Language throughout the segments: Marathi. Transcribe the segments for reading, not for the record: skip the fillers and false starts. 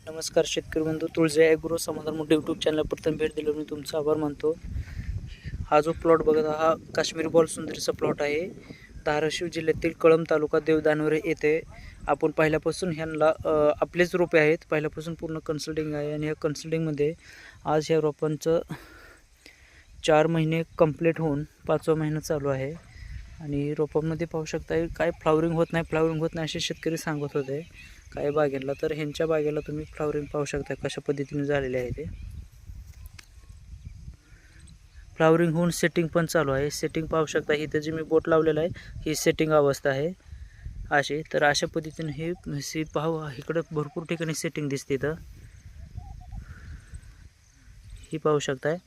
नमस्कार शेतकरी बंधू, तुळजा ॲग्रो समाधान मोठे यूट्यूब चॅनल प्रथम भेट दिल्यावर मी तुमचा आभार मानतो. हा जो प्लॉट बघत हा काश्मीरी बॉल सुंदरीचा प्लॉट आहे. धाराशिव जिल्ह्यातील कळंब तालुका देवदानवरे येथे. आपण पहिल्यापासून ह्यांना आपलेच रोपे आहेत, पहिल्यापासून पूर्ण कन्सल्टिंग आहे. आणि ह्या कन्सल्टिंगमध्ये आज ह्या रोपांचं 4 महिने कंप्लीट होऊन 5वा महिना चालू आहे. आणि रोपांमध्ये पाहू शकता काय फ्लावरिंग होत नाही असे शेतकरी सांगत होते काही बागेला. तर ह्यांच्या बागेला तुम्ही फ्लावरिंग पाहू शकता कशा पद्धतीने झालेले आहे. ते फ्लावरिंग होऊन सेटिंग पण चालू आहे. सेटिंग पाहू शकता, इथे जी मी बोट लावलेला आहे ही सेटिंग अवस्था आहे अशी. तर अशा पद्धतीने हे पाहू, इकडं भरपूर ठिकाणी सेटिंग दिसते. इथं ही पाहू शकताय.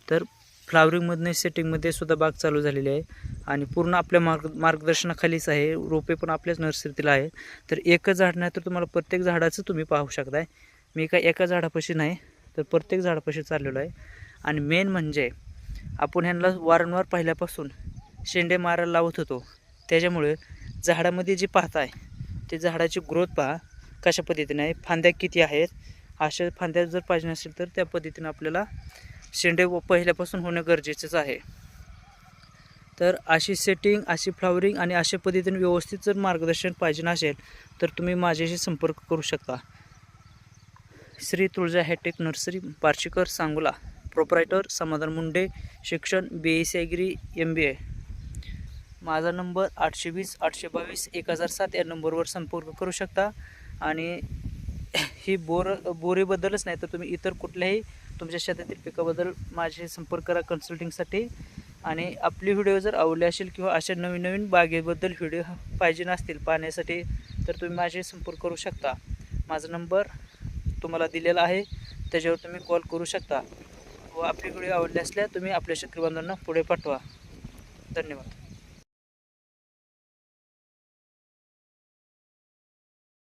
तर फ्लावरिंगमधनं सेटिंगमध्ये सुद्धा बाग चालू झालेली आहे आणि पूर्ण आपल्या मार्गदर्शनाखालीच आहे. रोपे पण आपल्याच नर्सरीतील आहे. तर एकच झाड नाही तर तुम्हाला प्रत्येक झाडाचं तुम्ही पाहू शकताय. मी काय एका झाडापाशी नाही तर प्रत्येक झाडापाशी चाललेलो आहे. आणि मेन म्हणजे आपण ह्यांना वारंवार पहिल्यापासून शेंडे मारायला लावत होतो, त्याच्यामुळे झाडामध्ये जे पाहताय ते झाडाची ग्रोथ पहा कशा पद्धतीने आहे, फांद्या किती आहेत. अशा फांद्या जर पाहिजे नसेल तर त्या पद्धतीने आपल्याला शेंडे पहिल्यापासून होणं गरजेचंच आहे. तर अशी सेटिंग, अशी फ्लावरिंग आणि अशा पद्धतीने व्यवस्थित जर मार्गदर्शन पाहिजे असेल तर तुम्ही माझ्याशी संपर्क करू शकता. Shri Tulja hitech nursery, Parshikar, Sangola. Proprietor Samadhan Munde, शिक्षण BSc ॲग्री MBA. माझा नंबर 820 822 1007 या नंबरवर संपर्क करू शकता. आणि ही बोरीबद्दलच नाही तर तुम्ही इतर कुठल्याही तुमच्या शेतातील पिकाबद्दल माझ्याशी संपर्क करा कन्सल्टिंगसाठी. आणि आपली व्हिडिओ जर आवडले असेल किंवा अशा नवीन बागेबद्दल व्हिडिओ पाहिजे नसतील पाहण्यासाठी तर तुम्ही माझ्याशी संपर्क करू शकता. माझा नंबर तुम्हाला दिलेला आहे, त्याच्यावर तुम्ही कॉल करू शकता. व आपली व्हिडिओ आवडली असल्यास तुम्ही आपल्या शेतकरी बांधवांना पुढे पाठवा. धन्यवाद.